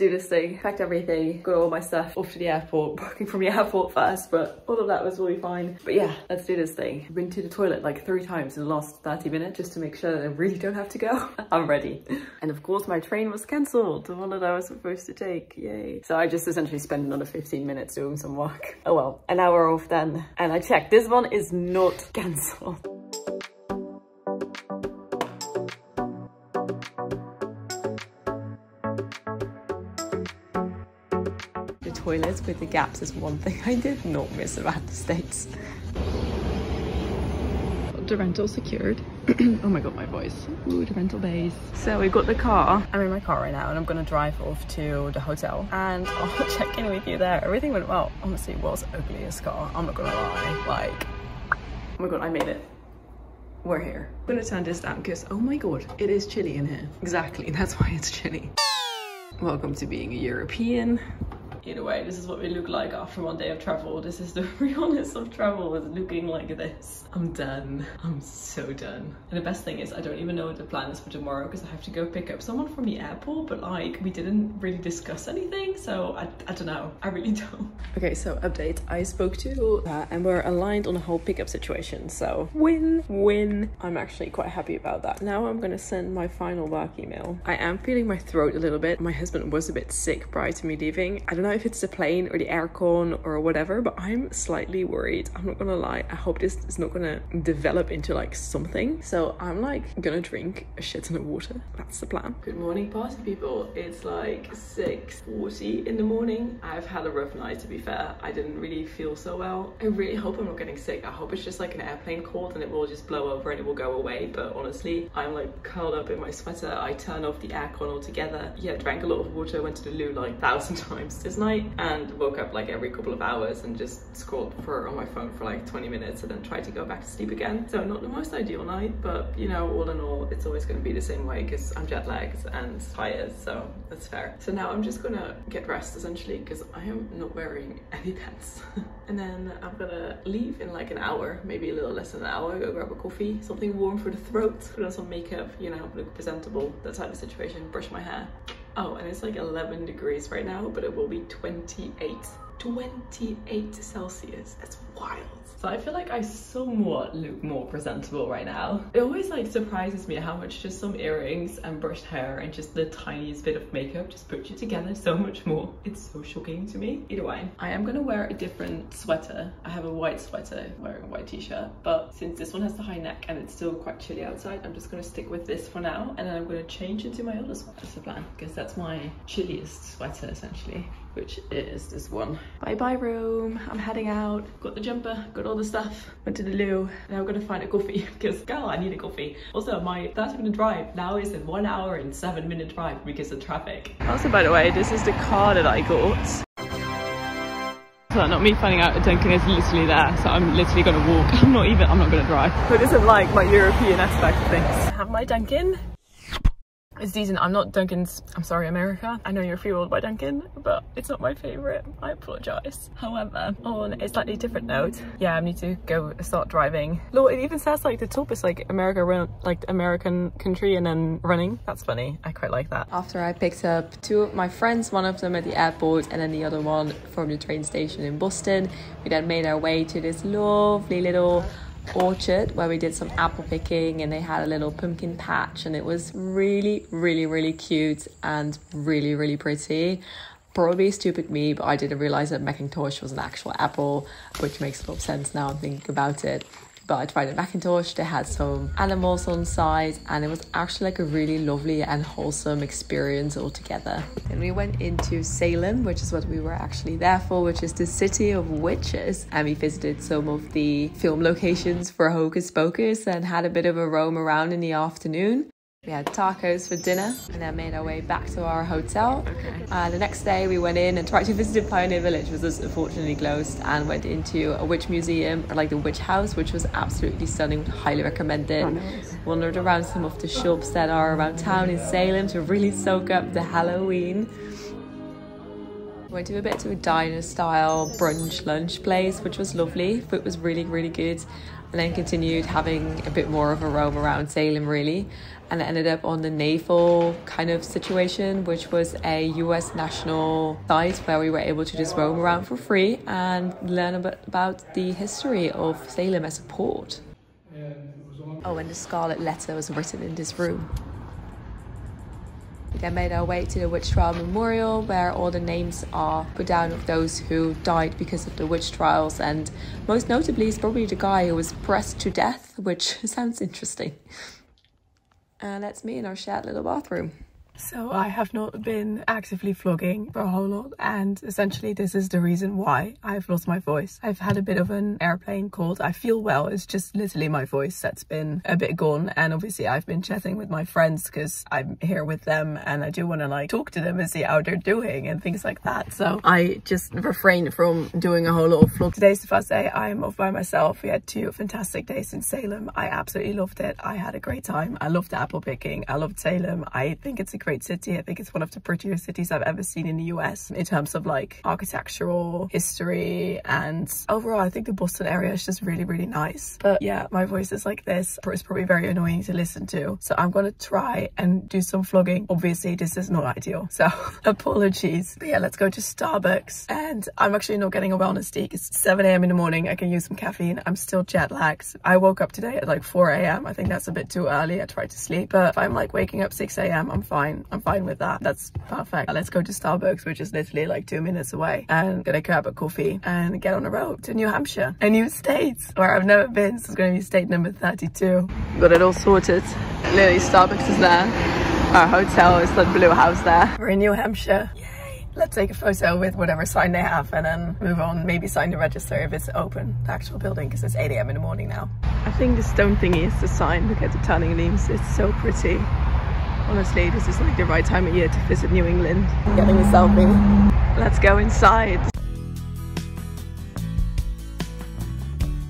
do this thing. Packed everything, got all my stuff off to the airport, walking from the airport first, but all of that was really fine. But yeah, let's do this thing. I've been to the toilet like 3 times in the last 30 minutes just to make sure that I really don't have to go. I'm ready. And of course my train was cancelled, the one that I was supposed to take, yay. So I just essentially spent another 15 minutes doing some work. Oh well, an hour off then. And I checked, this one is not cancelled. The toilets with the gaps is one thing I did not miss about the States. The rental secured. Oh my god, my voice. Ooh, the rental bays. So we got the car. I'm in my car right now and I'm gonna drive off to the hotel and I'll check in with you there. Everything went well. Honestly, it was ugly as car. I'm not gonna lie. Like, oh my god, I made it. We're here. I'm gonna turn this down because, oh my god, it is chilly in here. Exactly, that's why it's chilly. Welcome to being a European. Either way, this is what we look like after one day of travel. This is the realness of travel, is looking like this. I'm done. I'm so done. And the best thing is I don't even know what the plan is for tomorrow because I have to go pick up someone from the airport, but like we didn't really discuss anything. So I don't know. I really don't. Okay, so update. I spoke to and we're aligned on the whole pickup situation. So win. I'm actually quite happy about that. Now I'm gonna send my final work email. I am feeling my throat a little bit. My husband was a bit sick prior to me leaving. I don't know if it's the plane or the aircon or whatever, but I'm slightly worried. I'm not gonna lie. I hope this is not gonna develop into like something. So I'm like gonna drink a shit ton of water. That's the plan. Good morning, party people. It's like 6:40 in the morning. I've had a rough night, to be fair. I didn't really feel so well. I really hope I'm not getting sick. I hope it's just like an airplane cold and it will just blow over and it will go away. But honestly, I'm like curled up in my sweater. I turned off the aircon altogether. Yeah, drank a lot of water, went to the loo like 1,000 times this night and woke up like every couple of hours and just scrolled on my phone for like 20 minutes and then tried to go back to sleep again. So not the most ideal night, but you know, all in all, it's always going to be the same way because I'm jet lagged and tired, so that's fair. So now I'm just gonna get dressed essentially because I am not wearing any pants. And then I'm gonna leave in like an hour, maybe a little less than an hour, go grab a coffee, something warm for the throat, put on some makeup, you know, look presentable, that type of situation, brush my hair. Oh, and it's like 11 degrees right now, but it will be 28 Celsius. That's wild. So I feel like I somewhat look more presentable right now. It always like surprises me how much just some earrings and brushed hair and just the tiniest bit of makeup just puts you together so much more. It's so shocking to me. Either way, I am gonna wear a different sweater. I have a white sweater, wearing a white t-shirt, but since this one has the high neck and it's still quite chilly outside, I'm just gonna stick with this for now, and then I'm gonna change into my other sweater. That's the plan, because that's my chilliest sweater essentially, which is this one. Bye bye room, I'm heading out. Got the jumper, got all the stuff, went to the loo. Now I'm gonna find a coffee because girl, I need a coffee. Also, my 30-minute drive now is a 1 hour and 7-minute drive because of traffic. Also, by the way, this is the car that I got. So not me finding out a Dunkin' is literally there, so I'm literally gonna walk. I'm not gonna drive. So this is like my European aspect of things. I have my Dunkin'. It's decent. I'm not Dunkin's, I'm sorry America, I know you're fueled by Dunkin', but it's not my favorite. I apologize. However, on a slightly different note, yeah, I need to go start driving. Look, it even says like the top is like America, like American country and then running. That's funny. I quite like that. After I picked up 2 of my friends, one of them at the airport and then the other one from the train station in Boston, we then made our way to this lovely little orchard where we did some apple picking, and they had a little pumpkin patch and it was really cute and really pretty. Probably stupid me, but I didn't realize that Macintosh was an actual apple, which makes a lot of sense now I'm thinking about it. But I tried a Macintosh, they had some animals on site, and it was actually like a really lovely and wholesome experience altogether. Then we went into Salem, which is what we were actually there for, which is the city of witches. And we visited some of the film locations for Hocus Pocus and had a bit of a roam around in the afternoon. We had tacos for dinner and then made our way back to our hotel. The next day we went in and tried to visit Pioneer Village, which was unfortunately closed, and went into a witch museum, or like the witch house, which was absolutely stunning. Would highly recommend it. Wandered around some of the shops that are around town in Salem to really soak up the Halloween. We went to a bit to a diner style brunch lunch place, which was lovely. Food was really, really good. And then continued having a bit more of a roam around Salem really. And I ended up on the naval kind of situation, which was a US national site where we were able to just roam around for free and learn a bit about the history of Salem as a port. Oh, and the scarlet letter was written in this room. We then made our way to the witch trial memorial, where all the names are put down of those who died because of the witch trials, and most notably is probably the guy who was pressed to death, which sounds interesting. And that's me in our shared little bathroom. So I have not been actively vlogging for a whole lot, and essentially this is the reason why I've lost my voice. I've had a bit of an airplane cold. I feel well, it's just literally my voice that's been a bit gone. And obviously I've been chatting with my friends because I'm here with them and I do want to like talk to them and see how they're doing and things like that. So I just refrained from doing a whole lot of vlogs. Today's the first day I'm off by myself. We had 2 fantastic days in Salem. I absolutely loved it. I had a great time. I loved apple picking. I loved Salem. I think it's a great city. I think it's one of the prettier cities I've ever seen in the US in terms of like architectural history, and overall I think the Boston area is just really, really nice. But yeah, my voice is like this. It's probably very annoying to listen to, so I'm gonna try and do some vlogging. Obviously this is not ideal, so apologies. But yeah, let's go to Starbucks, and I'm actually not getting a wellness tea. It's 7 a.m. in the morning. I can use some caffeine. I'm still jet lagged. I woke up today at like 4 a.m. I think that's a bit too early. I tried to sleep, but if I'm like waking up 6 a.m. I'm fine with that. That's perfect. Let's go to Starbucks, which is literally like 2 minutes away, and gonna grab a coffee and get on the road to New Hampshire, a new state where I've never been. So it's gonna be state number 32. Got it all sorted. Literally Starbucks is there. Our hotel is that blue house there. We're in New Hampshire. Yay! Let's take a photo with whatever sign they have and then move on. Maybe sign the register if it's open, the actual building, because it's 8 a.m. in the morning now. I think the stone thingy is the sign. Look at the turning leaves. It's so pretty. Honestly, this is like the right time of year to visit New England. Getting a selfie. Let's go inside.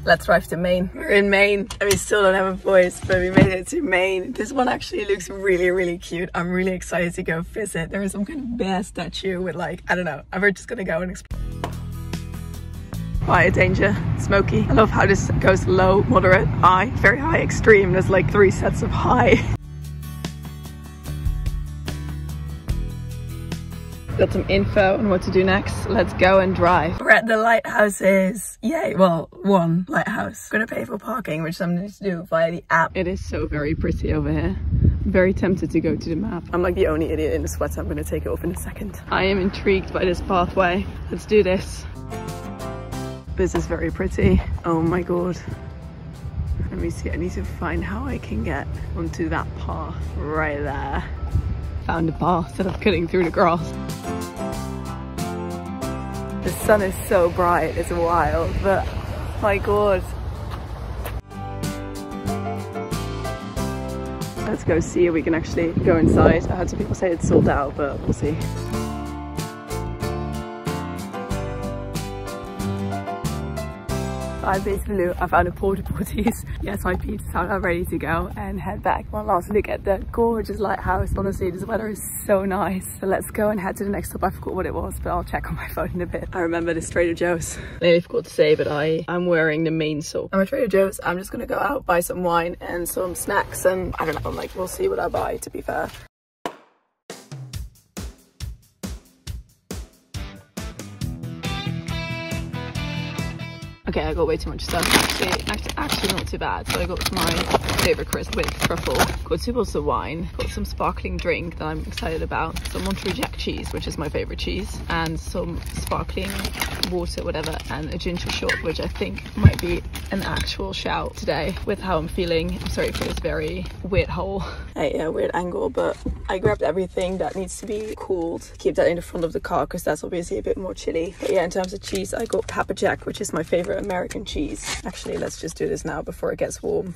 Let's drive to Maine. We're in Maine and we still don't have a voice, but we made it to Maine. This one actually looks really, really cute. I'm really excited to go visit. There is some kind of bear statue with like, I don't know. We're just gonna go and explore. Fire danger, smoky. I love how this goes low, moderate, high, very high, extreme. There's like 3 sets of high. Got some info on what to do next. Let's go and drive. We're at the Lighthouses. Yay, well, one lighthouse. I'm gonna pay for parking, which I'm going to do via the app. It is so very pretty over here. I'm very tempted to go to the map. I'm like the only idiot in the sweater. I'm gonna take it off in a second. I am intrigued by this pathway. Let's do this. This is very pretty. Oh my god. Let me see, I need to find how I can get onto that path right there. Found a path instead of cutting through the grass. The sun is so bright, it's wild, but my god. Let's go see if we can actually go inside. I had some people say it's sold out, but we'll see. I basically I found a porta potties. Yes, my pizzas are ready to go and head back. One last look at the gorgeous lighthouse. Honestly, this weather is so nice. So let's go and head to the next stop. I forgot what it was, but I'll check on my phone in a bit. I remember this Trader Joe's. Nearly forgot to say, but I'm wearing the Maine sock. I'm at Trader Joe's. I'm just gonna go out, buy some wine and some snacks, and I don't know, like we'll see what I buy, to be fair. Okay, I got way too much stuff. Actually not too bad. So I got my favorite crisp with truffle. Got 2 bottles of wine. Got some sparkling drink that I'm excited about. Some Monterey Jack cheese, which is my favorite cheese, and some sparkling water, whatever, and a ginger shot, which I think might be an actual shout today with how I'm feeling. I'm sorry for this very weird hole. Hey, yeah, weird angle, but I grabbed everything that needs to be cooled. Keep that in the front of the car because that's obviously a bit more chilly. But yeah, in terms of cheese, I got Papa Jack, which is my favorite American cheese. Actually, let's just do this now before it gets warm.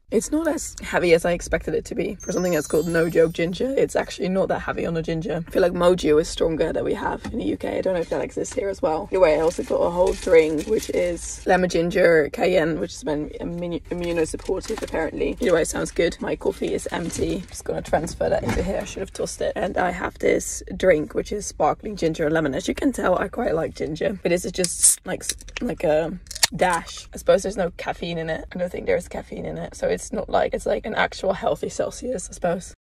It's not as heavy as I expected it to be. For something that's called no joke ginger, it's actually not that heavy on the ginger. I feel like Mojo is stronger that we have in the UK. I don't know if that exists here as well. Anyway, I also got a whole drink, which is lemon ginger cayenne, which is immunosupportive apparently. Either way, it sounds good. My coffee is empty. Just gonna transfer that into here. I should have tossed it. And I have this drink, which is sparkling ginger and lemon. As you can tell, I quite like ginger, but this is just like a dash. I suppose there's no caffeine in it. I don't think there's caffeine in it, so it's not like, it's like an actual healthy Celsius, I suppose.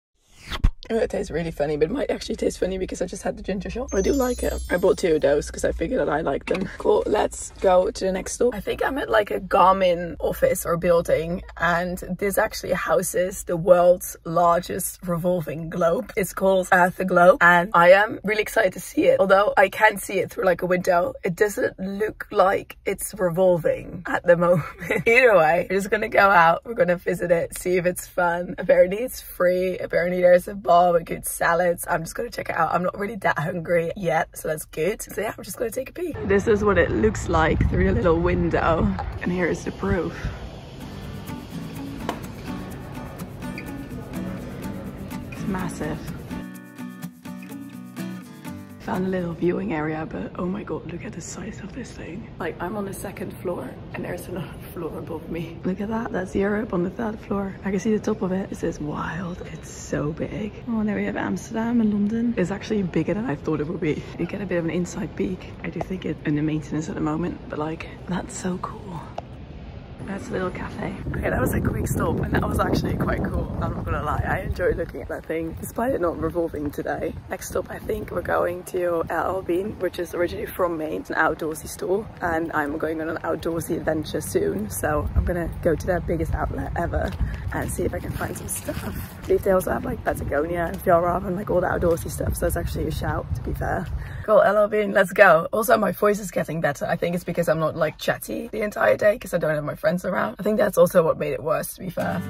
Oh, it tastes really funny, but it might actually taste funny because I just had the ginger shot. I do like it. I bought 2 of those because I figured that I like them. Cool, let's go to the next stop. I think I'm at like a Garmin office or building, and this actually houses the world's largest revolving globe. It's called Eartha globe, and I am really excited to see it. Although I can see it through like a window, it doesn't look like it's revolving at the moment. Either way, we're just gonna go out, we're gonna visit it, see if it's fun. Apparently it's free, apparently there's a bar with good salads. I'm just gonna check it out. I'm not really that hungry yet, so that's good. So yeah, I'm just gonna take a peek. This is what it looks like through the little window, and here is the proof. It's massive. Found a little viewing area, but oh my god, look at the size of this thing. Like, I'm on the 2nd floor and there's another floor above me. Look at that, that's Europe on the 3rd floor. I can see the top of it. This is wild, it's so big. Oh, and there we have Amsterdam and London. It's actually bigger than I thought it would be. You get a bit of an inside peek. I do think it's under maintenance at the moment, but like, that's so cool. That's a little cafe. Okay, that was a quick stop and that was actually quite cool. I'm not gonna lie, I enjoyed looking at that thing, despite it not revolving today. Next stop, I think we're going to LL Bean, which is originally from Maine. It's an outdoorsy store, and I'm going on an outdoorsy adventure soon. So I'm gonna go to their biggest outlet ever and see if I can find some stuff. I believe they also have like Patagonia and Fjallraven, like all the outdoorsy stuff. So it's actually a shout, to be fair. Cool, LL Bean, let's go. Also, my voice is getting better. I think it's because I'm not like chatty the entire day because I don't have my friends around. I think that's also what made it worse, to be fair.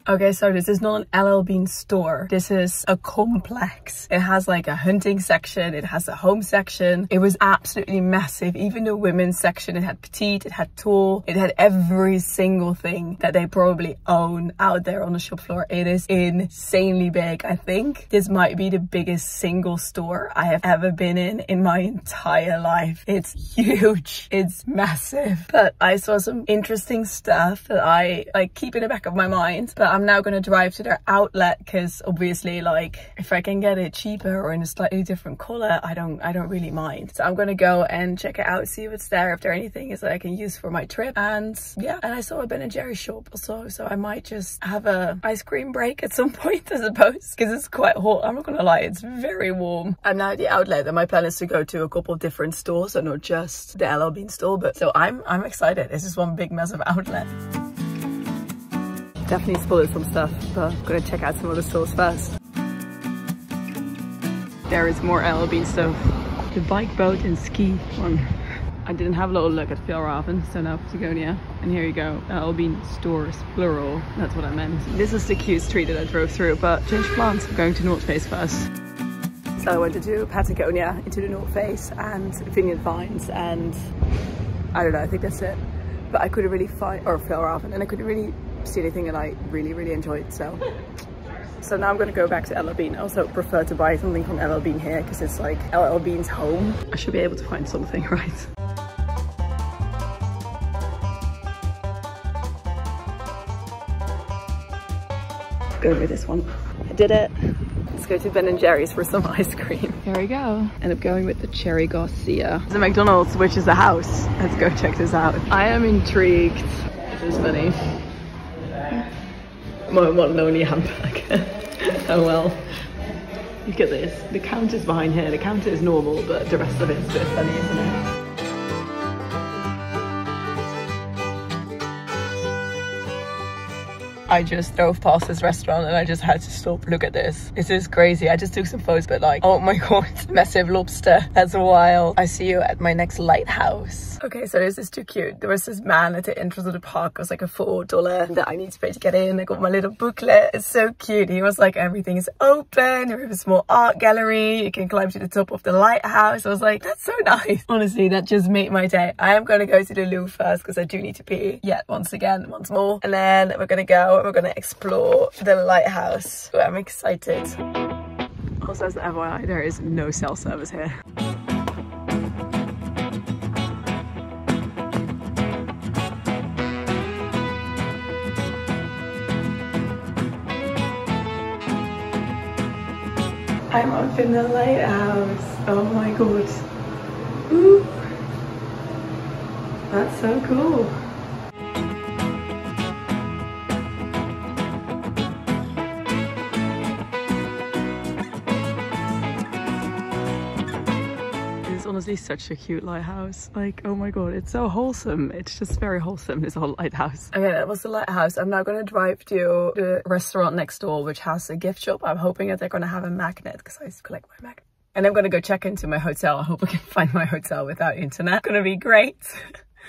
Okay, so this is not an LL Bean store. This is a complex. It has like a hunting section. It has a home section. It was absolutely massive. Even the women's section, it had petite, it had tall, it had every single thing that they probably own out there on the shop floor. It is insanely big. I think this might be the biggest single store I have ever been in my entire life. It's huge. It's massive. But I saw some interesting stuff that I like keep in the back of my mind. But I'm now going to drive to their outlet because obviously, like, if I can get it cheaper or in a slightly different color, I don't really mind. So I'm going to go and check it out, see what's there, if there anything is that I can use for my trip. And yeah, and I saw a Ben & Jerry's shop also, so I might just have a ice cream break at some point, I suppose, because it's quite hot. I'm not gonna lie, it's very warm. I'm now at the outlet and my plan is to go to a couple of different stores, so not just the LL Bean store, but so I'm excited. This is one big massive outlet. Definitely spotted some stuff, but I'm gonna check out some of the stores first. There is more LL Bean stuff. The bike, boat and ski one. I didn't have a little look at Fjallraven, so now Patagonia. And here you go, LL Bean stores, plural. That's what I meant. This is the cute street that I drove through, but change plans. I'm going to North Face first. So I went to do Patagonia, into the North Face and Vineyard Vines, and I don't know, I think that's it. But I couldn't really find, or Fjallraven, and I couldn't really see anything that I really enjoyed, so now I'm gonna go back to LL Bean. I also prefer to buy something from LL Bean here because it's like LL Bean's home. I should be able to find something, right? Go with this one. I did it. Let's go to Ben & Jerry's for some ice cream. Here we go. End up going with the Cherry Garcia. The McDonald's, which is a house. Let's go check this out. I am intrigued, which is funny. My one and only hamburger. Oh well. Look at this. The counter's behind here. The counter is normal, but the rest of it's a bit funny, isn't it? I just drove past this restaurant and I just had to stop. Look at this. This is crazy. I just took some photos, but like, oh my god, massive lobster. That's wild. I see you at my next lighthouse. Okay, so this is too cute. There was this man at the entrance of the park. It was like a $4 that I need to pay to get in. I got my little booklet. It's so cute. He was like, everything is open. We have a small art gallery. You can climb to the top of the lighthouse. I was like, that's so nice. Honestly, that just made my day. I am going to go to the loo first because I do need to pee yet once more. And then we're going to go and we're going to explore the lighthouse. So I'm excited. Also, as an FYI, there is no cell service here. I'm up in the lighthouse. Oh my god. Ooh. That's so cool. It's honestly such a cute lighthouse. Like, oh my god, it's so wholesome. It's just very wholesome, this whole lighthouse. Okay, that was the lighthouse. I'm now gonna drive to the restaurant next door, which has a gift shop. I'm hoping that they're gonna have a magnet because I used to collect my magnet. And I'm gonna go check into my hotel. I hope I can find my hotel without internet. Gonna be great.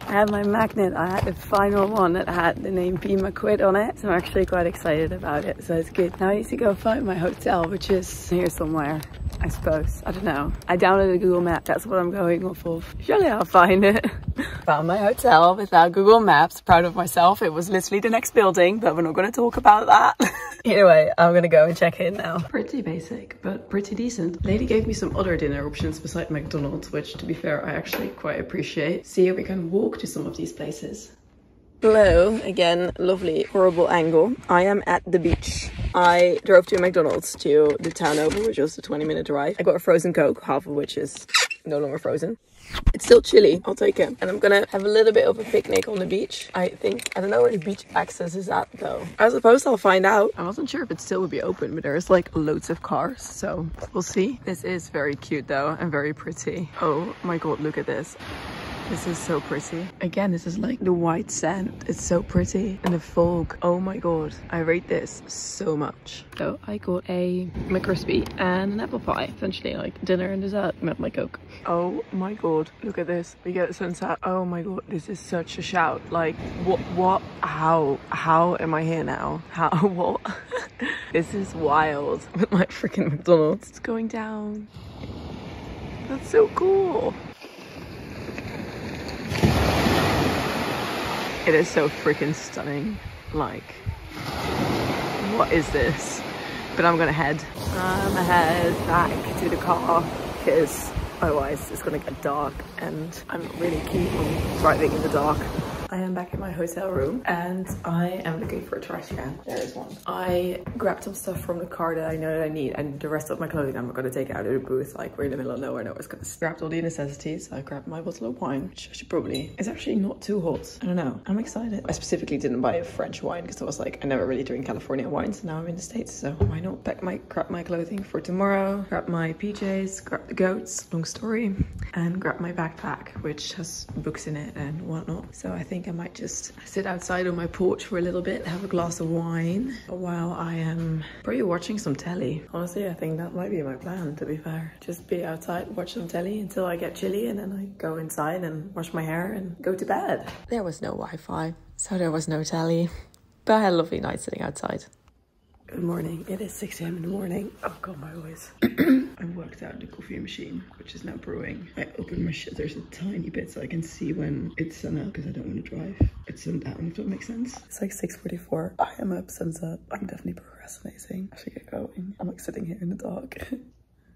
I had my magnet. I had the final one that had the name Pemaquid on it. So I'm actually quite excited about it. So it's good. Now I need to go find my hotel, which is here somewhere, I suppose. I don't know. I downloaded Google Maps. That's what I'm going off of. Surely I'll find it. Found my hotel without Google Maps. Proud of myself. It was literally the next building, but we're not going to talk about that. Anyway, I'm going to go and check in now. Pretty basic, but pretty decent. Lady gave me some other dinner options beside McDonald's, which to be fair, I actually quite appreciate. See, we can walk to some of these places. Hello again, lovely horrible angle. I am at the beach. I drove to McDonald's to the town over, which was a 20-minute drive. I got a frozen Coke, half of which is no longer frozen. It's still chilly, I'll take it. And I'm gonna have a little bit of a picnic on the beach. I don't know where the beach access is at though. I suppose I'll find out. I wasn't sure if it still would be open, but there's like loads of cars, so we'll see. This is very cute though, and very pretty. Oh my god, look at this. This is so pretty. Again, this is like the white sand. It's so pretty. And the fog. Oh my god. I rate this so much. So I got a McCrispy and an apple pie. Essentially like dinner and dessert with my Coke. Oh my god. Look at this. We get sunset. Oh my god. This is such a shout. Like what? How am I here now? How? What? This is wild. With my freaking McDonald's. It's going down. That's so cool. It is so freaking stunning. Like, what is this? But I'm gonna head back to the car because otherwise it's gonna get dark and I'm not really keen on driving in the dark. I am back in my hotel room and I am looking for a trash can. There is one. I grabbed some stuff from the car that I know that I need, and the rest of my clothing I'm not gonna take out of the booth. Like, we're in the middle of nowhere, no one's gonna grabbed all the necessities. I grabbed my bottle of wine, which I should probably, it's actually not too hot. I don't know, I'm excited. I specifically didn't buy a French wine because I was like, I never really drink California wines. Now I'm in the States, so why not grab my clothing for tomorrow, grab my PJs, grab the goats, long story, and grab my backpack, which has books in it and whatnot. So I think I might just sit outside on my porch for a little bit, have a glass of wine while I am probably watching some telly. Honestly, I think that might be my plan, to be fair. Just be outside, watch some telly until I get chilly, and then I go inside and wash my hair and go to bed. There was no Wi-Fi, so there was no telly, but I had a lovely night sitting outside. Good morning. It is 6 AM in the morning. Oh god, my voice. I worked out the coffee machine, which is now brewing. I opened my shutters a tiny bit so I can see when it's sun up, because I don't want to drive. It's sundown, if that makes sense. It's like 6:44. I am up sunset. I'm definitely procrastinating. I should get going. I'm like sitting here in the dark.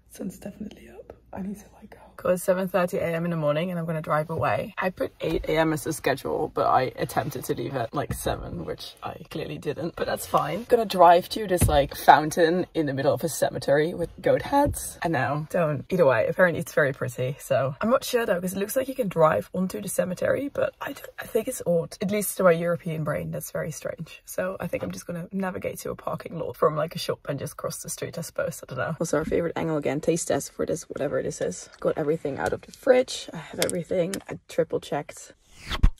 Sun's definitely up. I need to like go. It's 7:30 AM in the morning and I'm gonna drive away. I put 8 AM as the schedule, but I attempted to leave at like 7, which I clearly didn't, but that's fine. I'm gonna drive to this like fountain in the middle of a cemetery with goat heads. And now, either way, apparently it's very pretty. So I'm not sure though, because it looks like you can drive onto the cemetery, but I think it's odd. At least to my European brain, that's very strange. So I think I'm just gonna navigate to a parking lot from like a shop and just cross the street, I suppose. I don't know. Also, our favorite angle again, taste test for this, whatever this is. Got everything out of the fridge. I have everything. I triple checked.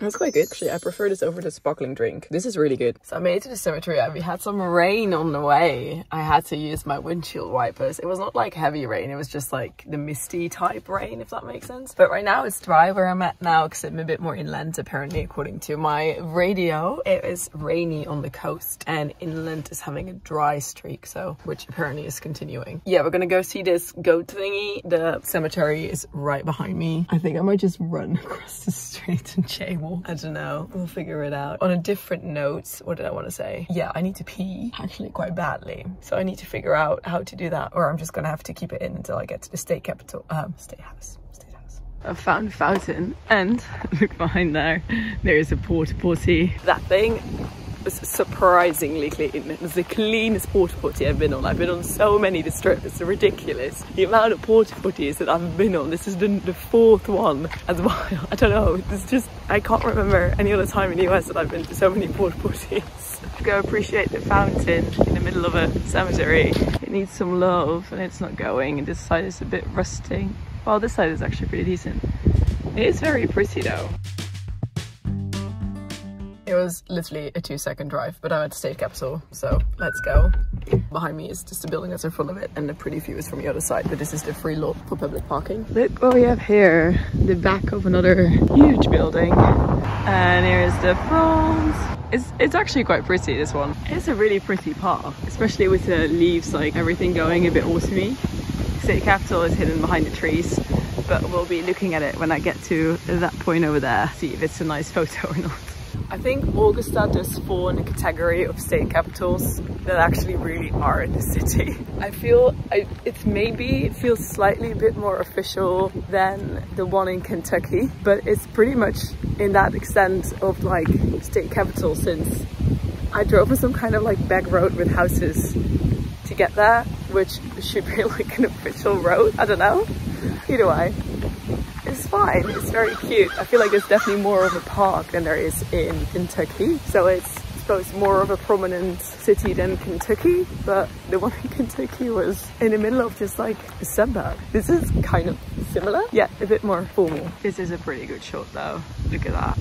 That's quite good. Actually, I prefer this over the sparkling drink. This is really good. So I made it to the cemetery and we had some rain on the way. I had to use my windshield wipers. It was not like heavy rain. It was just like the misty type rain, if that makes sense. But right now it's dry where I'm at now because I'm a bit more inland apparently, according to my radio. It is rainy on the coast and inland is having a dry streak, so which apparently is continuing. Yeah, we're gonna go see this goat thingy. The cemetery is right behind me. I think I might just run across the street and jaywalk. I don't know, we'll figure it out. On a different note, what did I want to say? Yeah, I need to pee actually quite badly, so I need to figure out how to do that, or I'm just gonna have to keep it in until I get to the state capital, state house. I found a fountain and look behind there is a porta potty. That thing was surprisingly clean. It was the cleanest porta potty I've been on. I've been on so many this trip, it's ridiculous. The amount of porta potties that I've been on, this is the fourth one as well. I don't know, it's just, I can't remember any other time in the US that I've been to so many porta potties. Go appreciate the fountain in the middle of a cemetery. It needs some love and it's not going, and this side is a bit rusting. Well, this side is actually pretty decent. It is very pretty though. It was literally a 2-second drive, but I'm at the state capital, so let's go. Behind me is just the building that's in front of it, and the pretty view is from the other side, but this is the free lot for public parking. Look what we have here, the back of another huge building. And here's the front. It's actually quite pretty, this one. It's a really pretty park, especially with the leaves, like everything going a bit autumny. State capital is hidden behind the trees, but we'll be looking at it when I get to that point over there, see if it's a nice photo or not. I think Augusta does fall in the category of state capitals that actually really are in the city. I feel it feels slightly a bit more official than the one in Kentucky, but it's pretty much in that extent of like state capital, since I drove on some kind of like back road with houses to get there, which should be like an official road. I don't know. Either way, it's fine. It's very cute. I feel like there's definitely more of a park than there is in Kentucky. So it's, I suppose, more of a prominent city than Kentucky, but the one in Kentucky was in the middle of just like a suburb. This is kind of similar, yet a bit more formal. This is a pretty good shot though. Look at that.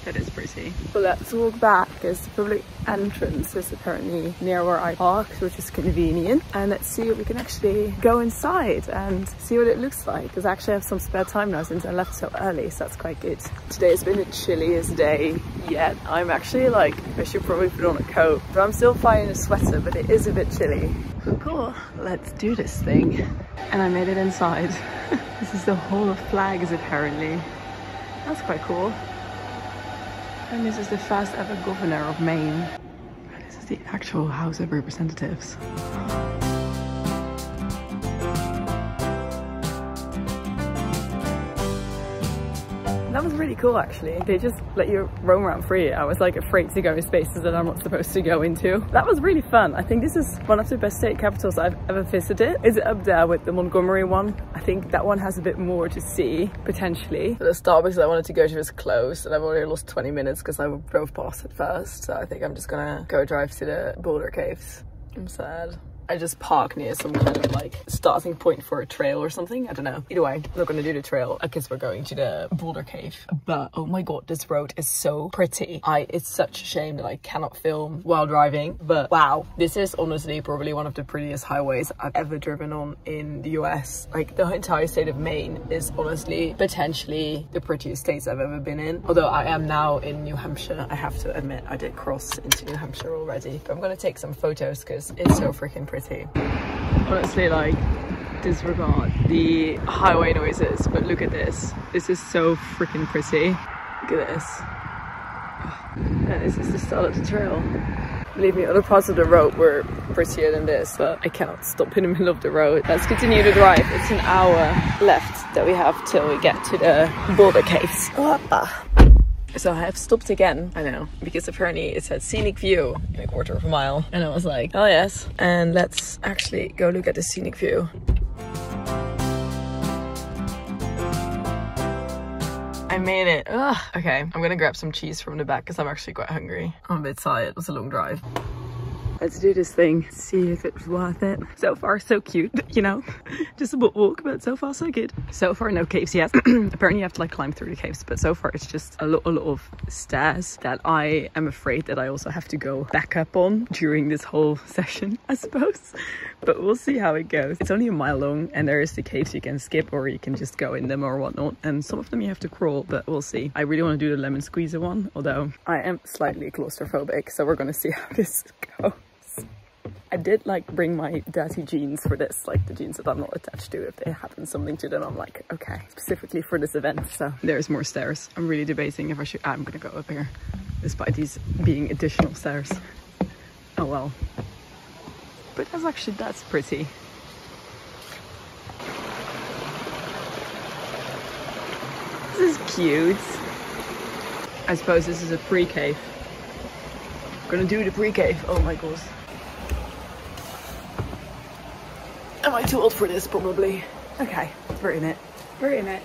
That is pretty. But let's walk back, because the public entrance is apparently near where I parked, which is convenient. And let's see if we can actually go inside and see what it looks like, because I actually have some spare time now since I left so early, so that's quite good. Today has been the chilliest day yet. I'm actually like, I should probably put on a coat, but I'm still fine in a sweater, but it is a bit chilly. Cool, let's do this thing. And I made it inside. This is the Hall of Flags apparently. That's quite cool. And this is the first ever governor of Maine. And this is the actual House of Representatives. That was really cool actually. They just let you roam around free. I was like afraid to go in spaces that I'm not supposed to go into. That was really fun. I think this is one of the best state capitals I've ever visited. Is it up there with the Montgomery one? I think that one has a bit more to see, potentially. The Starbucks I wanted to go to is closed, and I've already lost 20 minutes because I drove past it first. So I think I'm just gonna go drive to the Boulder caves. I'm sad. I just park near some kind of like starting point for a trail or something. I don't know. Either way, I'm not going to do the trail. I guess we're going to the Boulder cave. But oh my god, this road is so pretty. It's such a shame that I cannot film while driving. But wow, this is honestly probably one of the prettiest highways I've ever driven on in the US. Like the entire state of Maine is honestly potentially the prettiest states I've ever been in. Although I am now in New Hampshire, I have to admit I did cross into New Hampshire already. But I'm going to take some photos because it's so freaking pretty. Honestly, like, disregard the highway noises, but look at this. This is so freaking pretty. Look at this. And this is the start of the trail. Believe me, other parts of the road were prettier than this, but I cannot stop in the middle of the road. Let's continue the drive. It's an hour left that we have till we get to the Boulder caves. So I have stopped again, I know, because apparently it said scenic view in a quarter of a mile. And I was like, oh yes. And let's actually go look at the scenic view. I made it. Ugh. Okay, I'm gonna grab some cheese from the back because I'm actually quite hungry. I'm a bit tired, it was a long drive. Let's do this thing, see if it was worth it. So far so cute, you know, just a boat walk, but so far so good. So far no caves yet. Apparently you have to like climb through the caves, but so far it's just a lot of stairs that I am afraid that I also have to go back up on during this whole session, I suppose. But we'll see how it goes. It's only a mile long and there is the caves you can skip or you can just go in them or whatnot, and some of them you have to crawl, but we'll see. I really want to do the lemon squeezer one, although I am slightly claustrophobic, so we're gonna see how this goes. I did like bring my dirty jeans for this, like the jeans that I'm not attached to. If they happen something to them, I'm like, okay, specifically for this event. So there's more stairs. I'm really debating if I should, I'm gonna go up here despite these being additional stairs. Oh well, but that's pretty. This is cute. I suppose this is a pre-cave. I'm gonna do the pre-cave. Oh my god. Am I too old for this? Probably. Okay, we're in it. We're in it.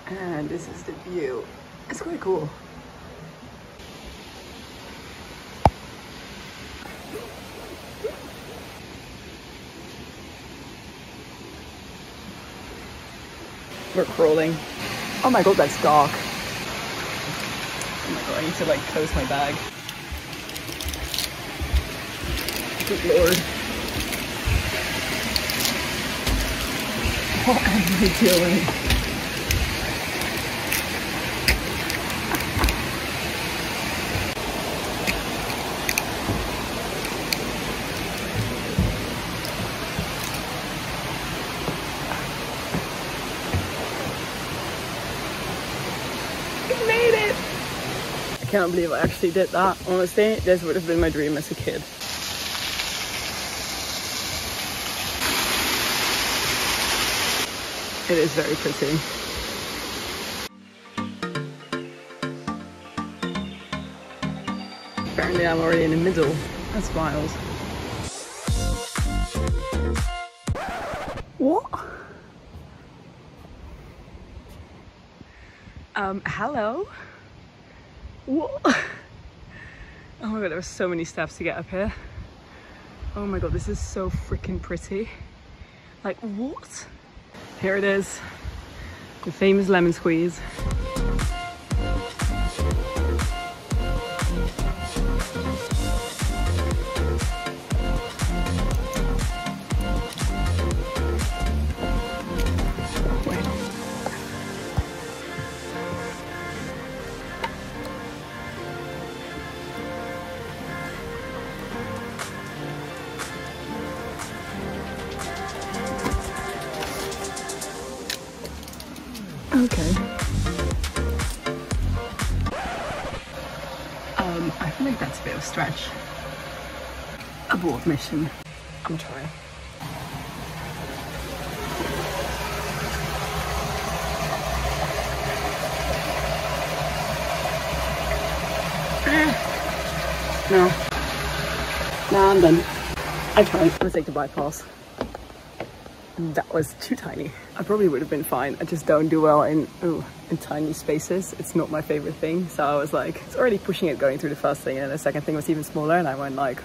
And this is the view. It's quite cool. We're crawling. Oh my god, that's dark. Oh my god, I need to like close my bag. Good lord. What am I doing? We made it! I can't believe I actually did that. Honestly, this would have been my dream as a kid. It is very pretty. Apparently I'm already in the middle. That's wild. What? Hello? What? Oh my god, there were so many steps to get up here. Oh my god, this is so freaking pretty. Like, what? Here it is, the famous lemon squeeze. Okay. I feel like that's a bit of a stretch. Abort mission. I'm trying. No. No, I'm done. I tried. I'm gonna take the bypass. That was too tiny. I probably would have been fine. I just don't do well in tiny spaces. It's not my favorite thing. So I was like, it's already pushing it going through the first thing, and the second thing was even smaller, and I went like,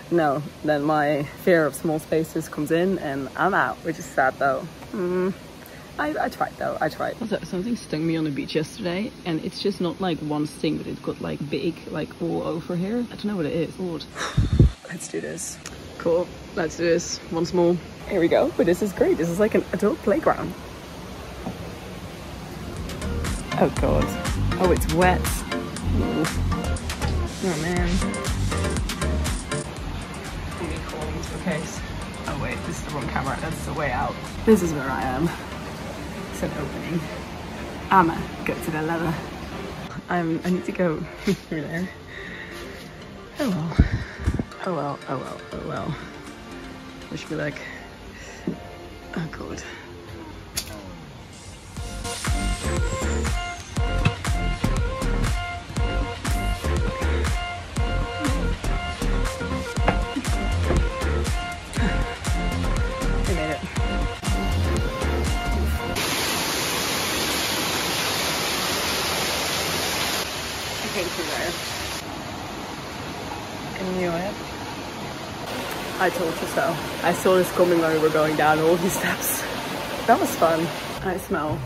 no. Then my fear of small spaces comes in and I'm out, which is sad though. I tried though, I tried. Also, something stung me on the beach yesterday, and it's just not like one sting, but it got like big, like all over here. I don't know what it is. Odd. Let's do this. Cool, let's do this once more. Here we go. But this is great. This is like an adult playground. Oh god. Oh, it's wet. Ooh. Oh man. Let me crawl into a case. Oh wait, this is the wrong camera. That's the way out. This is where I am. It's an opening. I'ma go to the leather. I need to go through there. Oh well. Oh well, oh well, oh well. Wish me luck. Oh god. We made it. I came through there. knew it. I told you so. I saw this coming when we were going down all these steps. That was fun. I smell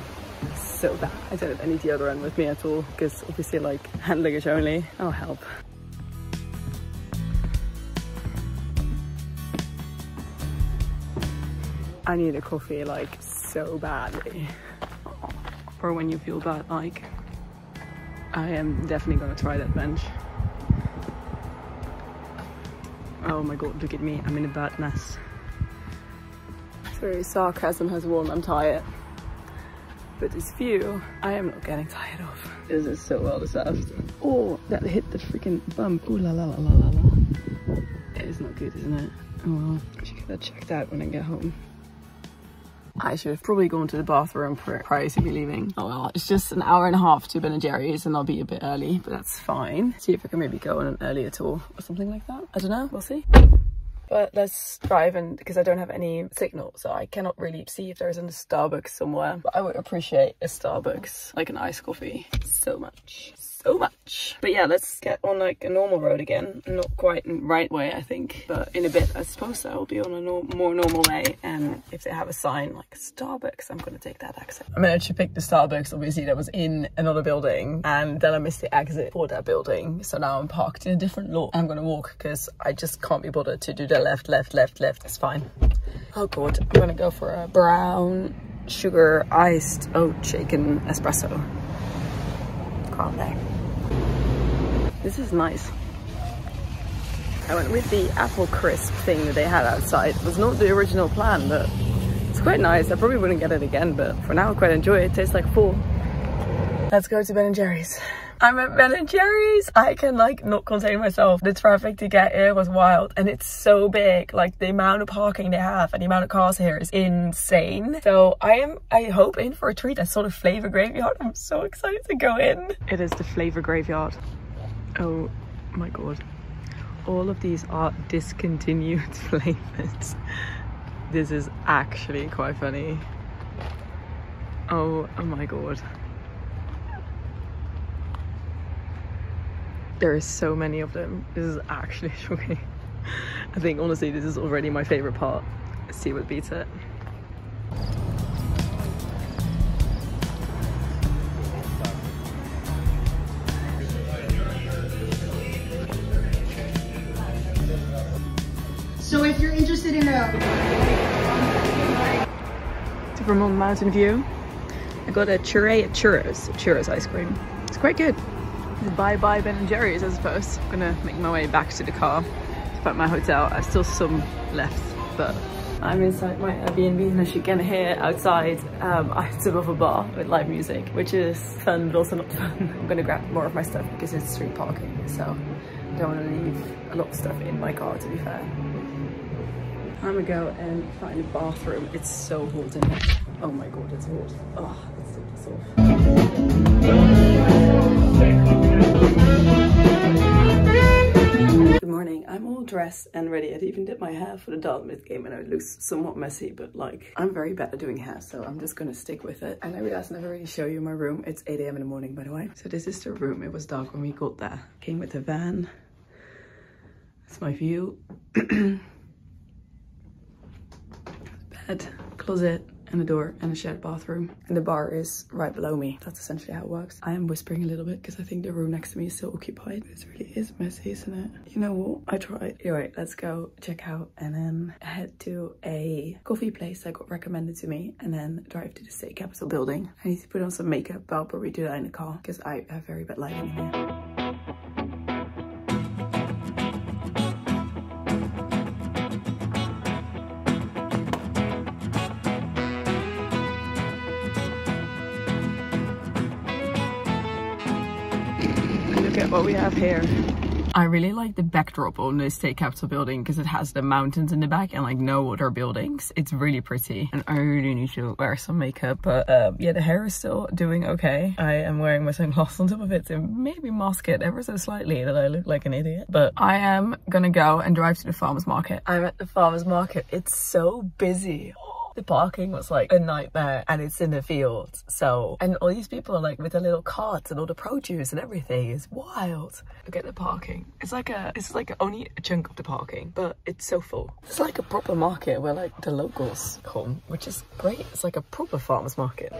so bad. I don't have any deodorant with me at all because obviously like hand luggage only. Oh help. I need a coffee like so badly. Or when you feel bad, like I am definitely gonna try that bench. Oh my god, look at me, I'm in a bad mess. Sorry, sarcasm has won, I'm tired. But this view, I am not getting tired of. This is so well deserved. Oh, that hit the freaking bump. Ooh la la la la la. It is not good, isn't it? Oh well, I should get that checked out when I get home. I should have probably gone to the bathroom prior to me leaving. Oh well, it's just an hour and a half to Ben & Jerry's and I'll be a bit early, but that's fine. See if I can maybe go on an earlier tour or something like that. I don't know, we'll see. But let's drive in because I don't have any signal, so I cannot really see if there's a Starbucks somewhere. But I would appreciate a Starbucks, like an iced coffee, so much. So much. But yeah, let's get on like a normal road again. Not quite in the right way, I think, but in a bit I suppose I'll be on a more normal way, and if they have a sign like Starbucks, I'm gonna take that exit. I managed to pick the Starbucks, obviously that was in another building, and then I missed the exit for that building, so now I'm parked in a different lot. I'm gonna walk because I just can't be bothered to do the left. It's fine. Oh god, I'm gonna go for a brown sugar iced oat shaken espresso. Calm down. This is nice. I went with the apple crisp thing that they had outside. It was not the original plan, but it's quite nice. I probably wouldn't get it again, but for now I quite enjoy it. It tastes like full. Let's go to Ben & Jerry's. I'm at Ben & Jerry's. I can like not contain myself. The traffic to get here was wild, and it's so big. Like the amount of parking they have and the amount of cars here is insane. So I hope in for a treat. I saw the flavor graveyard. I'm so excited to go in. It is the flavor graveyard. Oh my god. All of these are discontinued flavors. This is actually quite funny. Oh my god. There are so many of them. This is actually shocking. I think honestly this is already my favorite part. Let's see what beats it. So if you're interested in a Vermont Mountain View, I got a churros ice cream. It's quite good. Bye bye Ben & Jerry's, I suppose. I'm gonna make my way back to the car to find my hotel. I still have some left, but I'm inside my Airbnb, and as you can hear outside, I'm above a bar with live music, which is fun but also not fun. I'm gonna grab more of my stuff because it's street parking, so I don't want to leave a lot of stuff in my car, to be fair. I'm gonna go and find a bathroom. It's so hot in here. Oh my god, it's hot. Oh, let's take this off. Good morning. I'm all dressed and ready. I even did my hair for the Dartmouth game, and it looks somewhat messy, but like I'm very bad at doing hair, so I'm just gonna stick with it. And I realized I never really show you my room. It's 8 AM in the morning, by the way. So this is the room. It was dark when we got there. Came with a van. That's my view. Bed, closet, and a door, and a shared bathroom. And the bar is right below me. That's essentially how it works. I am whispering a little bit because I think the room next to me is still occupied. This really is messy, isn't it? You know what? I tried. Anyway, let's go check out and then head to a coffee place that got recommended to me, and then drive to the state capitol building. I need to put on some makeup, but I'll probably do that in the car because I have very bad lighting in here. Look at what we have here. I really like the backdrop on the state capitol building because it has the mountains in the back and like no other buildings. It's really pretty, and I really need to wear some makeup, but yeah, the hair is still doing okay. I am wearing my sunglasses on top of it to maybe mask it ever so slightly that I look like an idiot. But I am gonna go and drive to the farmers market. I'm at the farmers market. It's so busy. Oh The parking was like a nightmare, and it's in the fields. So, and all these people are like with their little carts and all the produce and everything. Is wild. Look at the parking. It's like only a chunk of the parking, but it's so full. It's like a proper market where like the locals come, which is great. It's like a proper farmers market.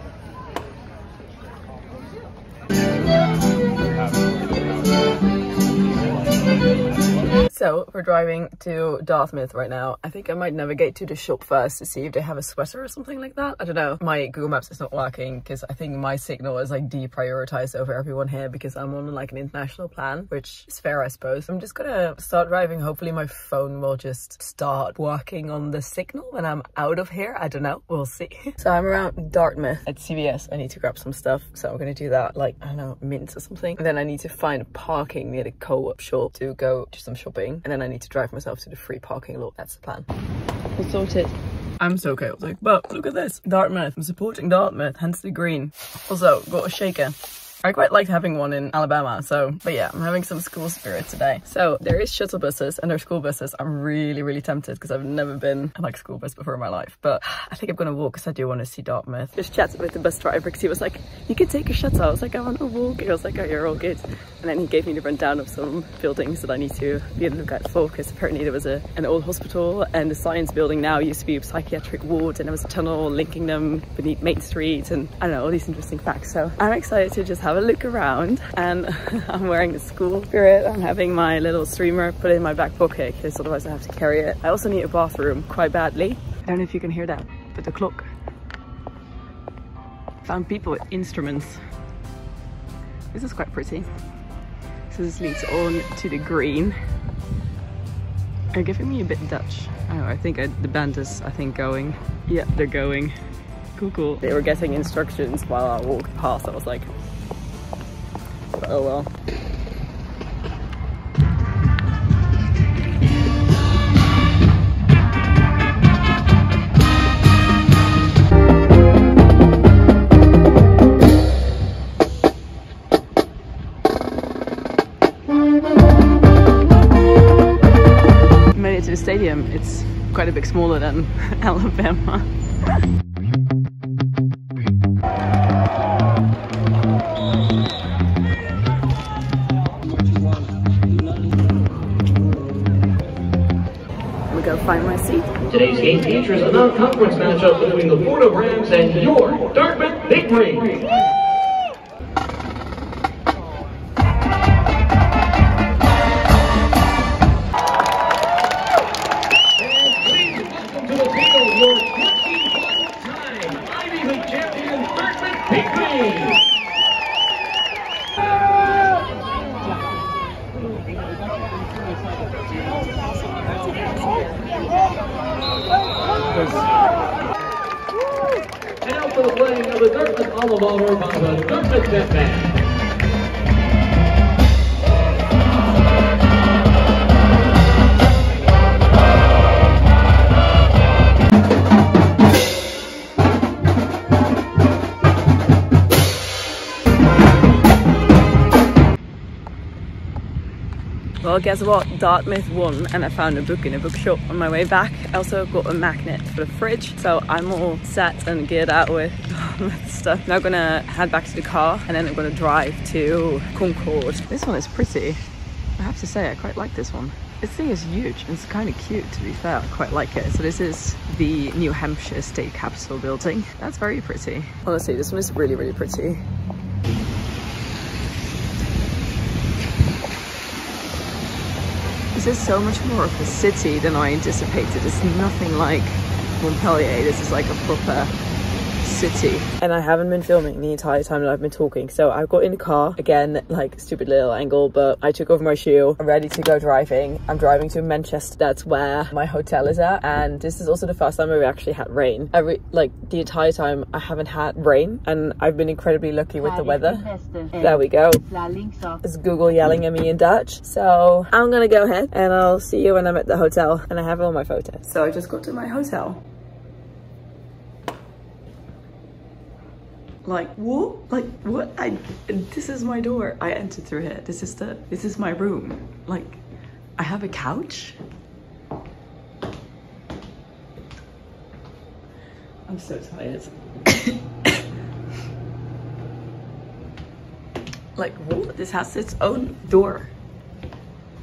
So we're driving to Dartmouth right now. I think I might navigate to the shop first to see if they have a sweater or something like that. I don't know. My Google Maps is not working because I think my signal is like deprioritized over everyone here because I'm on like an international plan, which is fair, I suppose. I'm just gonna start driving. Hopefully my phone will just start working on the signal when I'm out of here. I don't know. We'll see. So I'm around Dartmouth at CVS. I need to grab some stuff. So I'm gonna do that, like, I don't know, Mint or something. And then I need to find parking near the co-op shop to go do some shopping. And then I need to drive myself to the free parking lot. That's the plan. We'll sort it. I'm so chaotic, but look at this. Dartmouth. I'm supporting Dartmouth, hence the green. Also, got a shaker. I quite liked having one in Alabama, so, but yeah, I'm having some school spirit today. So there is shuttle buses and there's school buses. I'm really tempted because I've never been on like school bus before in my life, but I think I'm gonna walk because I do want to see Dartmouth. Just chatted with the bus driver because he was like, you could take a shuttle. I was like, I want to walk. He was like, oh, you're all good. And then he gave me the rundown of some buildings that I need to be on the lookout for because apparently there was an old hospital and the science building now used to be a psychiatric ward, and there was a tunnel linking them beneath Main Street, and I don't know, all these interesting facts. So I'm excited to just have a look around, and I'm wearing the school spirit. I'm having my little streamer put in my back pocket because otherwise I have to carry it. I also need a bathroom quite badly. I don't know if you can hear that, but the clock. Found people with instruments. This is quite pretty. So this leads on to the green. They're giving me a bit Dutch. Oh, I think the band is, I think, going. Yeah, they're going. Cool. They were getting instructions while I walked past. I was like, oh well. Made it to the stadium. It's quite a bit smaller than Alabama. Find my seat. Today's game features a non-conference matchup between the Florida Rams and your Dartmouth Victory. And please welcome to the field your 21-time Ivy League champion Dartmouth Victory. And out for the playing of the Dartmouth alma mater by the Dartmouth MA. Well, guess what? Dartmouth won, and I found a book in a bookshop on my way back. I also got a magnet for the fridge, so I'm all set and geared out with stuff. Now I'm gonna head back to the car, and then I'm gonna drive to Concord. This one is pretty. I have to say, I quite like this one. This thing is huge, and it's kind of cute, to be fair. I quite like it. So this is the New Hampshire State Capitol building. That's very pretty. Honestly, this one is really pretty. This is so much more of a city than I anticipated. It's nothing like Montpelier. This is like a proper city. And I haven't been filming the entire time that I've been talking. So I got in the car, again, like stupid little angle, but I took off my shoe. I'm ready to go driving. I'm driving to Manchester. That's where my hotel is at. And this is also the first time I've actually had rain. Like the entire time I haven't had rain, and I've been incredibly lucky with the weather. There we go. It's Google yelling at me in Dutch. So I'm gonna go ahead and I'll see you when I'm at the hotel and I have all my photos. So I just got to my hotel. Like what? Like what? This is my door. I entered through here. This is my room. Like I have a couch. I'm so tired. Like, what? This has its own door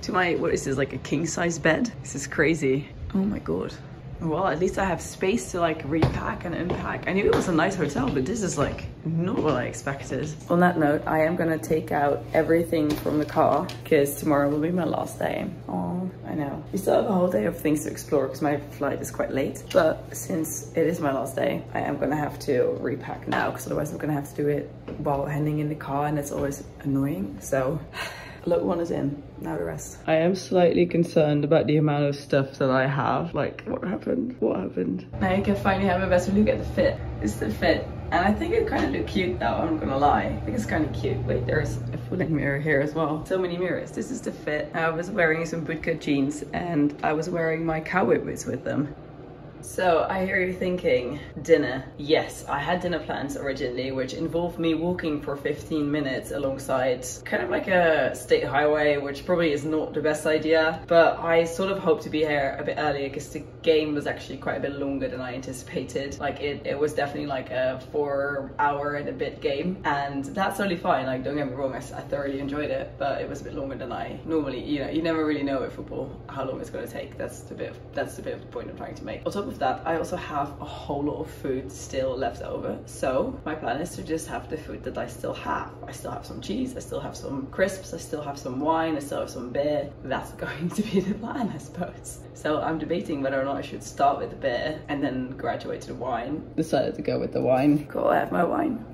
to my, what is this, like a king size bed? This is crazy. Oh my god. Well, at least I have space to like repack and unpack. I knew it was a nice hotel, but this is like not what I expected. On that note, I am gonna take out everything from the car because tomorrow will be my last day. Oh, I know. We still have a whole day of things to explore because my flight is quite late. But since it is my last day, I am gonna have to repack now because otherwise I'm gonna have to do it while handing in the car and it's always annoying. So look, one is in, now the rest. I am slightly concerned about the amount of stuff that I have. Like, what happened? What happened? Now you can finally have a better look at the fit. It's the fit. And I think it kind of looks cute now, I'm not gonna lie. I think it's kind of cute. Wait, there's a full-length mirror here as well. So many mirrors. This is the fit. I was wearing some bootcut jeans and I was wearing my cowboy boots with them. So I hear you thinking, dinner. Yes, I had dinner plans originally, which involved me walking for 15 minutes alongside kind of like a state highway, which probably is not the best idea, but I sort of hoped to be here a bit earlier because the game was actually quite a bit longer than I anticipated. Like it was definitely like a 4 hour and a bit game, and that's totally fine. Like, don't get me wrong, I thoroughly enjoyed it, but it was a bit longer than I normally, you know, you never really know with football how long it's going to take. That's the bit of the point I'm trying to make. On top of that, I also have a whole lot of food still left over, so my plan is to just have the food that I still have. I still have some cheese, I still have some crisps, I still have some wine, I still have some beer. That's going to be the plan, I suppose. So I'm debating whether or not I should start with the beer and then graduate to the wine. Decided to go with the wine. Cool, I have my wine.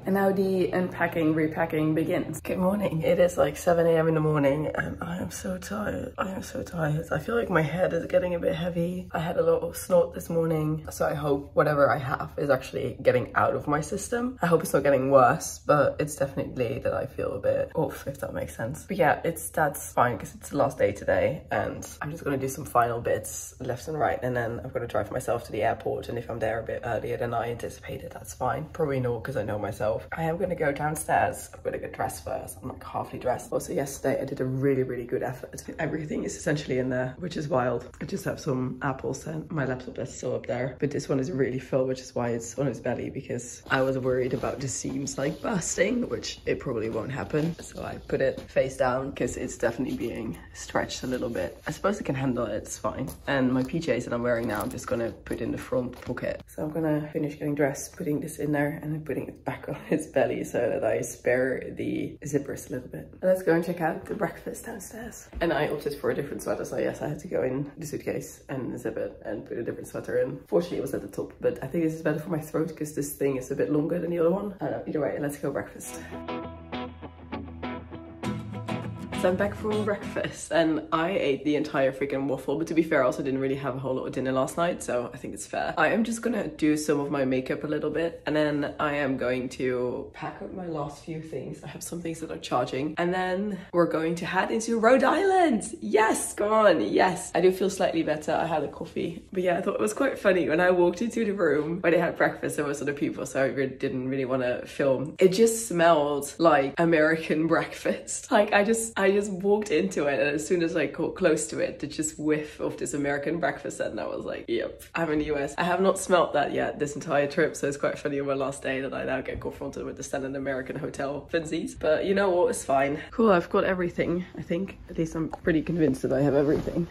And now the unpacking, repacking begins. Good morning. It is like 7 a.m. in the morning and I am so tired. I am so tired. I feel like my head is getting a bit heavy. I had a lot of snot this morning, so I hope whatever I have is actually getting out of my system. I hope it's not getting worse, but it's definitely that I feel a bit off, if that makes sense. But yeah, that's fine because it's the last day today and I'm just gonna do some final bits left and right, and then I'm gonna drive myself to the airport, and if I'm there a bit earlier than I anticipated, that's fine. Probably not because I know myself. I am gonna go downstairs. I'm gonna get dressed first. I'm like halfly dressed. Also yesterday I did a really good effort. Everything is essentially in there, which is wild. I just have some apples and my laptop that's still up there, but this one is really full, which is why it's on its belly, because I was worried about the seams like bursting, which it probably won't happen. So I put it face down because it's definitely being stretched a little bit. I suppose I can handle it, it's fine. And my PJs that I'm wearing now, I'm just gonna put in the front pocket. So I'm gonna finish getting dressed, putting this in there and then putting it back on its belly so that I spare the zippers a little bit. Let's go and check out the breakfast downstairs. And I opted for a different sweater, so yes, I had to go in the suitcase and zip it and put a different sweater in. Fortunately, it was at the top, but I think this is better for my throat because this thing is a bit longer than the other one. I don't know, either way, let's go breakfast. So I'm back from breakfast and I ate the entire freaking waffle, but to be fair, I also didn't really have a whole lot of dinner last night, so I think it's fair. I am just gonna do some of my makeup a little bit, and then I am going to pack up my last few things. I have some things that are charging, and then we're going to head into Rhode Island. Yes, come on, yes. I do feel slightly better. I had a coffee, but yeah, I thought it was quite funny when I walked into the room where they had breakfast. There was other people, so I didn't really want to film. It just smelled like American breakfast. Like I just walked into it, and as soon as I got close to it, the just whiff of this American breakfast set, and I was like, yep, I'm in the US. I have not smelt that yet this entire trip, so it's quite funny on my last day that I now get confronted with the standard American hotel funsies. But you know what, it's fine. Cool, I've got everything, I think. At least I'm pretty convinced that I have everything.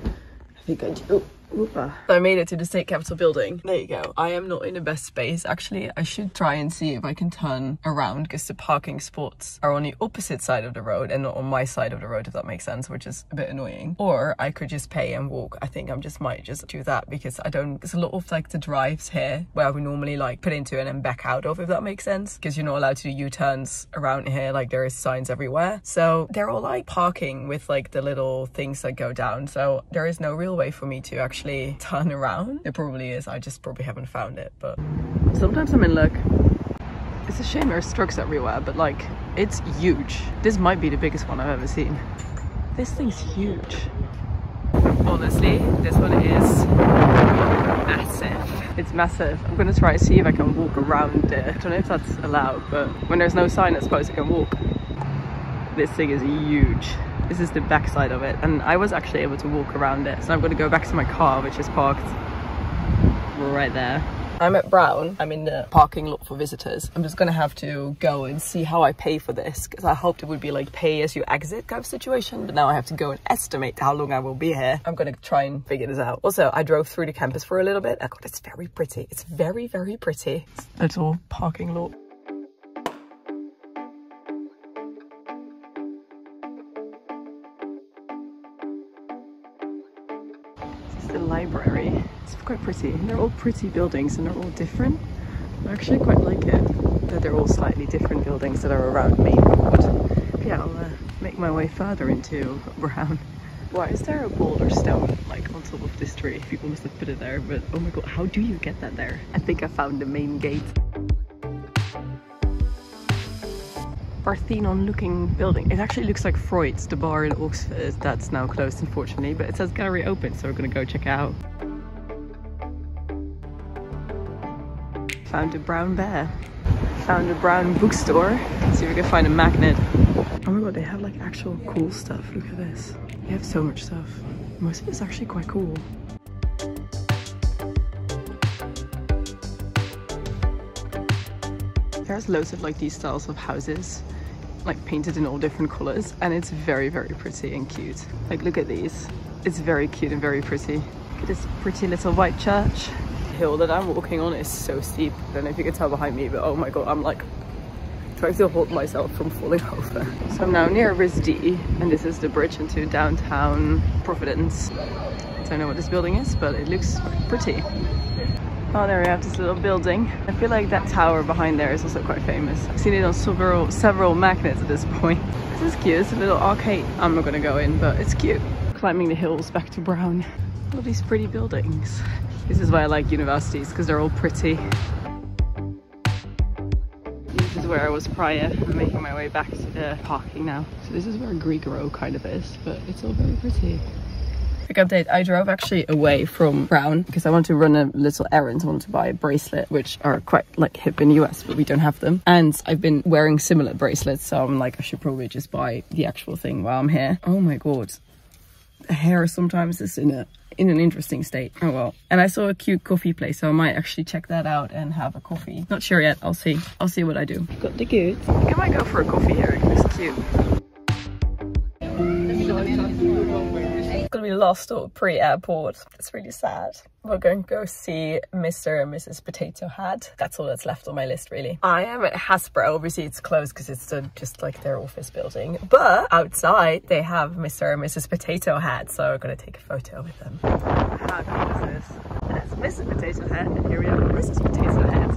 I think I do. So I made it to the state capitol building. There you go. I am not in the best space. Actually, I should try and see if I can turn around because the parking spots are on the opposite side of the road and not on my side of the road, if that makes sense, which is a bit annoying. Or I could just pay and walk. I think I might just do that because there's a lot of like the drives here where we normally like put into and then back out of, if that makes sense, because you're not allowed to do U-turns around here. Like there is signs everywhere. So they're all like parking with like the little things that go down. So there is no real way for me to actually turn around. It probably is, I just probably haven't found it, but sometimes I'm in luck. It's a shame there's trucks everywhere, but like it's huge. This might be the biggest one I've ever seen. This thing's huge. Honestly, this one is massive. It's massive. I'm gonna try to see if I can walk around it. I don't know if that's allowed, but when there's no sign, I suppose I can walk. This thing is huge. This is the back side of it, and I was actually able to walk around it. So I'm going to go back to my car, which is parked right there. I'm at Brown. I'm in the parking lot for visitors. I'm just gonna have to go and see how I pay for this, because I hoped it would be like pay as you exit kind of situation, but now I have to go and estimate how long I will be here. I'm gonna try and figure this out. Also, I drove through the campus for a little bit. Oh God, it's very pretty. It's very, very pretty. Little parking lot. The library. It's quite pretty. They're all pretty buildings and they're all different. I actually quite like it that they're all slightly different buildings that are around Main Road. Yeah, I'll make my way further into Brown. Why is there a Boulder stone like on top of this tree? People must have put it there, but oh my God, how do you get that there? I think I found the main gate. Parthenon looking building. It actually looks like Freud's, the bar in Oxford. That's now closed unfortunately, but it says gallery open, so we're gonna go check it out. Found a brown bear. Found a brown bookstore. Let's see if we can find a magnet. Oh my God, they have like actual cool stuff. Look at this. They have so much stuff. Most of it's actually quite cool. There's loads of like these styles of houses, like painted in all different colors, and it's very, very pretty and cute. Like look at these. It's very cute and very pretty. Look at this pretty little white church. The hill that I'm walking on is so steep. I don't know if you can tell behind me, but oh my God, I'm like trying to hold myself from falling over. So I'm now near VIDS, and this is the bridge into downtown Providence. I don't know what this building is, but it looks pretty. Oh, there we have this little building. I feel like that tower behind there is also quite famous. I've seen it on several magnets at this point. This is cute. It's a little arcade. I'm not gonna go in, but it's cute. Climbing the hills back to Brown. All these pretty buildings. This is why I like universities, because they're all pretty. This is where I was prior. I'm making my way back to the parking now. So this is where Greek Row kind of is, but it's all very pretty. Quick update, I drove actually away from Brown because I wanted to run a little errand. I wanted to buy a bracelet, which are quite like hip in the US, but we don't have them. And I've been wearing similar bracelets, so I'm like, I should probably just buy the actual thing while I'm here. Oh my God. The hair sometimes is in an interesting state. Oh well. And I saw a cute coffee place, so I might actually check that out and have a coffee. Not sure yet, I'll see. I'll see what I do. Got the goods. I think I might go for a coffee here, it looks cute. It's gonna be the last stop pre-airport. It's really sad. We're going to go see Mr. and Mrs. Potato Head. That's all that's left on my list, really. I am at Hasbro. Obviously, it's closed because it's just like their office building. But outside, they have Mr. and Mrs. Potato Head. So I'm going to take a photo with them. How cool is this? That's Mrs. Potato Head, and here we have Mrs. Potato Head.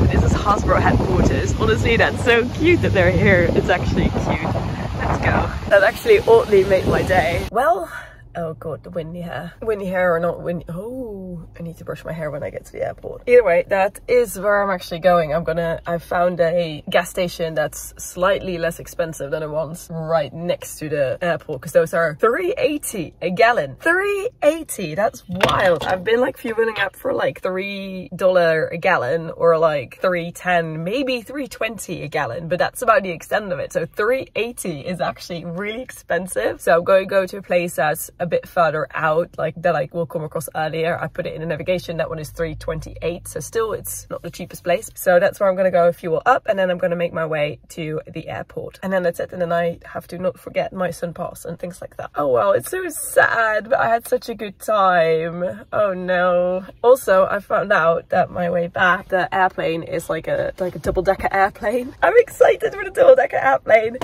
This is Hasbro headquarters. Honestly, that's so cute that they're here. It's actually cute. Let's go. That actually oddly made my day. Well, oh God, the windy hair. Windy hair or not windy. Oh, I need to brush my hair when I get to the airport. Either way, that is where I'm actually going. I found a gas station that's slightly less expensive than the ones right next to the airport, because those are $3.80 a gallon. $3.80, that's wild. I've been like fueling up for like $3 a gallon or like $3.10, maybe $3.20 a gallon, but that's about the extent of it. So $3.80 is actually really expensive. So I'm going to go to a place that's a bit further out, like that I will come across earlier. I put it in the navigation. That one is $3.28, so still it's not the cheapest place. So that's where I'm going to go fuel up, and then I'm going to make my way to the airport, and then that's it. And then I have to not forget my sun pass and things like that. Oh well, it's so sad, but I had such a good time. Oh no. Also, I found out that my way back, the airplane is like a double-decker airplane. I'm excited for the double-decker airplane.